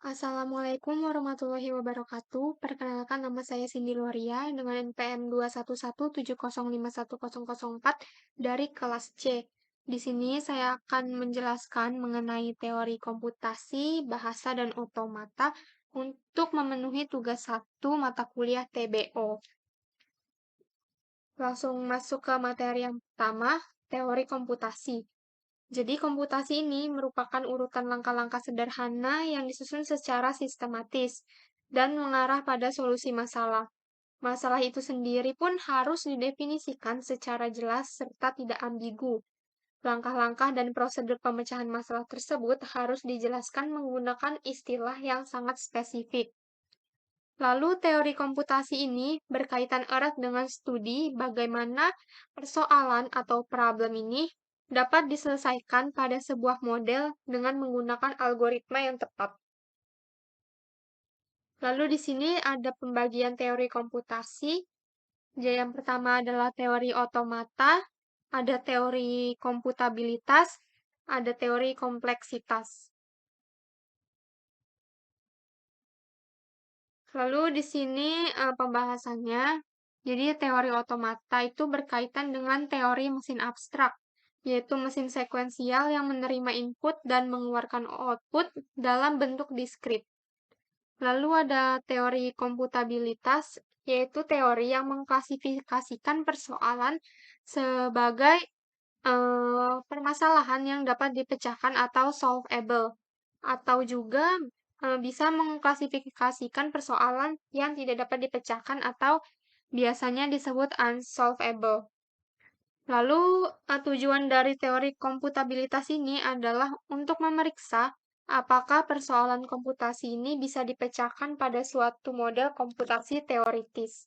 Assalamualaikum warahmatullahi wabarakatuh. Perkenalkan nama saya Cindy Loria dengan NPM 21170510004 dari kelas C. Di sini saya akan menjelaskan mengenai teori komputasi, bahasa, dan otomata untuk memenuhi tugas 1 mata kuliah TBO. Langsung masuk ke materi yang pertama, teori komputasi. Jadi, komputasi ini merupakan urutan langkah-langkah sederhana yang disusun secara sistematis dan mengarah pada solusi masalah. Masalah itu sendiri pun harus didefinisikan secara jelas serta tidak ambigu. Langkah-langkah dan prosedur pemecahan masalah tersebut harus dijelaskan menggunakan istilah yang sangat spesifik. Lalu, teori komputasi ini berkaitan erat dengan studi bagaimana persoalan atau problem ini dapat diselesaikan pada sebuah model dengan menggunakan algoritma yang tepat. Lalu di sini ada pembagian teori komputasi. Jadi yang pertama adalah teori otomata, ada teori komputabilitas, ada teori kompleksitas. Lalu di sini pembahasannya, jadi teori otomata itu berkaitan dengan teori mesin abstrak, yaitu mesin sekuensial yang menerima input dan mengeluarkan output dalam bentuk diskrit. Lalu ada teori komputabilitas, yaitu teori yang mengklasifikasikan persoalan sebagai permasalahan yang dapat dipecahkan atau solvable, atau juga bisa mengklasifikasikan persoalan yang tidak dapat dipecahkan atau biasanya disebut unsolvable. Lalu, tujuan dari teori komputabilitas ini adalah untuk memeriksa apakah persoalan komputasi ini bisa dipecahkan pada suatu model komputasi teoritis.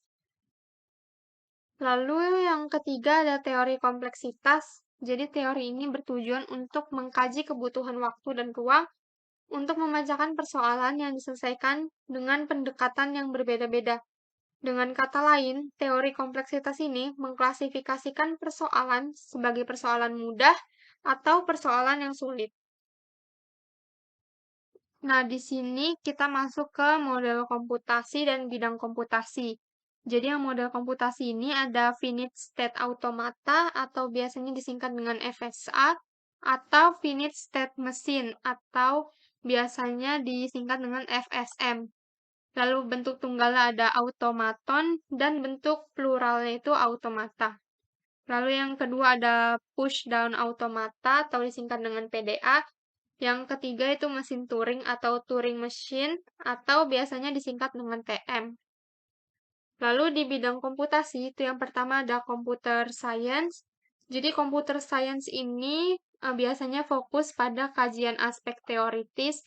Lalu yang ketiga ada teori kompleksitas. Jadi teori ini bertujuan untuk mengkaji kebutuhan waktu dan ruang untuk memecahkan persoalan yang diselesaikan dengan pendekatan yang berbeda-beda. Dengan kata lain, teori kompleksitas ini mengklasifikasikan persoalan sebagai persoalan mudah atau persoalan yang sulit. Nah, di sini kita masuk ke model komputasi dan bidang komputasi. Jadi yang model komputasi ini ada finite state automata atau biasanya disingkat dengan FSA atau finite state machine atau biasanya disingkat dengan FSM. Lalu bentuk tunggalnya ada automaton dan bentuk pluralnya itu automata. Lalu yang kedua ada push down automata atau disingkat dengan PDA. Yang ketiga itu mesin Turing atau Turing Machine atau biasanya disingkat dengan TM. Lalu di bidang komputasi itu yang pertama ada computer science. Jadi computer science ini biasanya fokus pada kajian aspek teoritis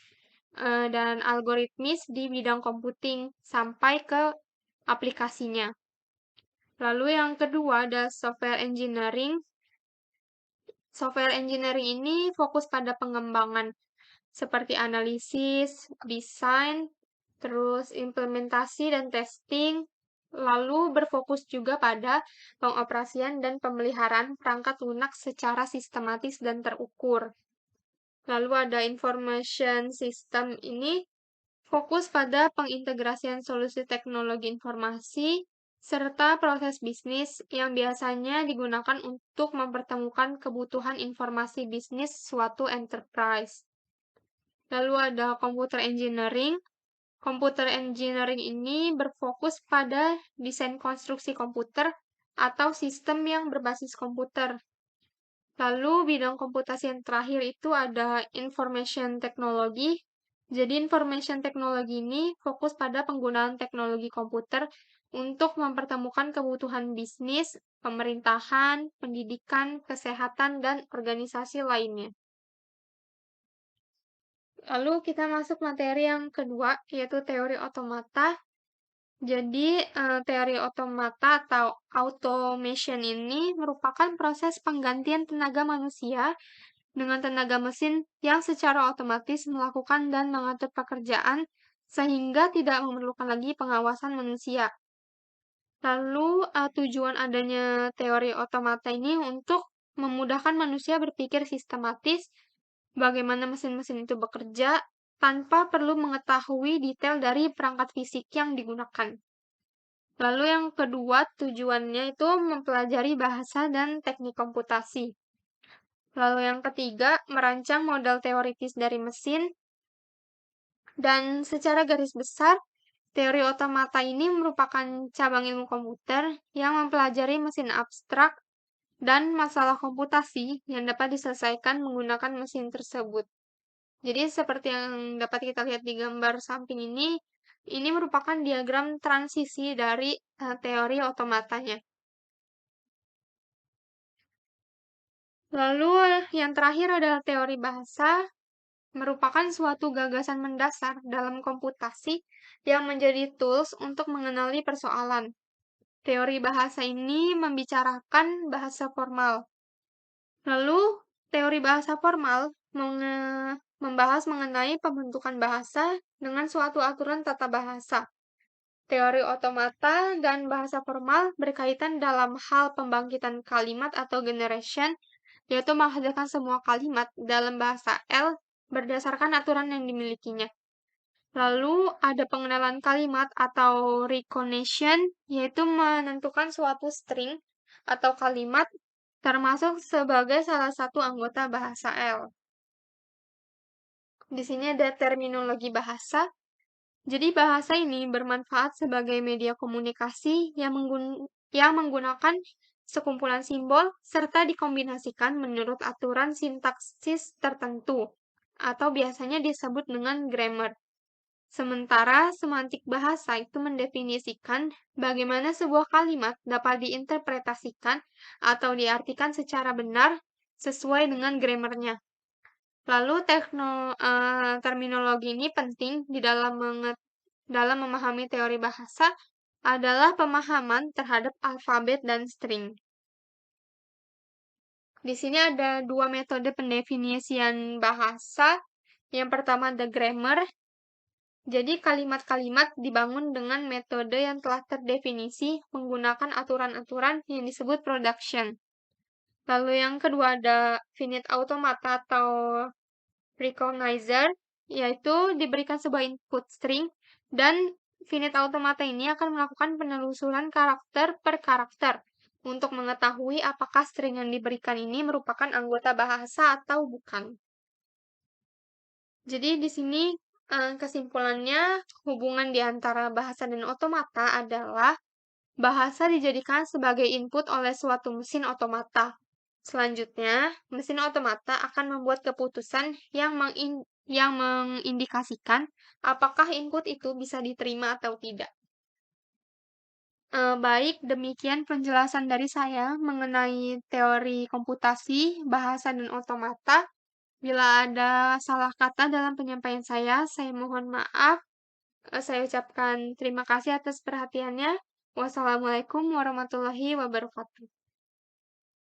dan algoritmis di bidang computing sampai ke aplikasinya. Lalu yang kedua ada software engineering. Software engineering ini fokus pada pengembangan seperti analisis, desain, terus implementasi dan testing, lalu berfokus juga pada pengoperasian dan pemeliharaan perangkat lunak secara sistematis dan terukur. Lalu ada information system ini fokus pada pengintegrasian solusi teknologi informasi serta proses bisnis yang biasanya digunakan untuk mempertemukan kebutuhan informasi bisnis suatu enterprise. Lalu ada computer engineering. Computer engineering ini berfokus pada desain konstruksi komputer atau sistem yang berbasis komputer. Lalu bidang komputasi yang terakhir itu ada information technology. Jadi information technology ini fokus pada penggunaan teknologi komputer untuk mempertemukan kebutuhan bisnis, pemerintahan, pendidikan, kesehatan, dan organisasi lainnya. Lalu kita masuk materi yang kedua, yaitu teori otomata. Jadi, teori otomata atau automation ini merupakan proses penggantian tenaga manusia dengan tenaga mesin yang secara otomatis melakukan dan mengatur pekerjaan sehingga tidak memerlukan lagi pengawasan manusia. Lalu, tujuan adanya teori otomata ini untuk memudahkan manusia berpikir sistematis, bagaimana mesin-mesin itu bekerja, tanpa perlu mengetahui detail dari perangkat fisik yang digunakan. Lalu yang kedua, tujuannya itu mempelajari bahasa dan teknik komputasi. Lalu yang ketiga, merancang model teoritis dari mesin. Dan secara garis besar, teori otomata ini merupakan cabang ilmu komputer yang mempelajari mesin abstrak dan masalah komputasi yang dapat diselesaikan menggunakan mesin tersebut. Jadi seperti yang dapat kita lihat di gambar samping ini merupakan diagram transisi dari teori otomatanya. Lalu yang terakhir adalah teori bahasa, merupakan suatu gagasan mendasar dalam komputasi yang menjadi tools untuk mengenali persoalan. Teori bahasa ini membicarakan bahasa formal. Lalu, teori bahasa formal membahas mengenai pembentukan bahasa dengan suatu aturan tata bahasa. Teori otomata dan bahasa formal berkaitan dalam hal pembangkitan kalimat atau generation, yaitu menghasilkan semua kalimat dalam bahasa L berdasarkan aturan yang dimilikinya. Lalu ada pengenalan kalimat atau recognition, yaitu menentukan suatu string atau kalimat termasuk sebagai salah satu anggota bahasa L. Di sini ada terminologi bahasa. Jadi bahasa ini bermanfaat sebagai media komunikasi yang menggunakan sekumpulan simbol serta dikombinasikan menurut aturan sintaksis tertentu atau biasanya disebut dengan grammar. Sementara semantik bahasa itu mendefinisikan bagaimana sebuah kalimat dapat diinterpretasikan atau diartikan secara benar sesuai dengan grammarnya. Lalu terminologi ini penting di dalam memahami teori bahasa adalah pemahaman terhadap alfabet dan string. Di sini ada dua metode pendefinisian bahasa. Yang pertama ada grammar. Jadi kalimat-kalimat dibangun dengan metode yang telah terdefinisi menggunakan aturan-aturan yang disebut production. Lalu yang kedua ada finite automata atau recognizer, yaitu diberikan sebuah input string dan finite automata ini akan melakukan penelusuran karakter per karakter untuk mengetahui apakah string yang diberikan ini merupakan anggota bahasa atau bukan. Jadi di sini kesimpulannya hubungan di antara bahasa dan otomata adalah bahasa dijadikan sebagai input oleh suatu mesin otomata. Selanjutnya, mesin otomata akan membuat keputusan yang mengindikasikan apakah input itu bisa diterima atau tidak. Baik, demikian penjelasan dari saya mengenai teori komputasi, bahasa, dan otomata. Bila ada salah kata dalam penyampaian saya mohon maaf. Saya ucapkan terima kasih atas perhatiannya. Wassalamualaikum warahmatullahi wabarakatuh.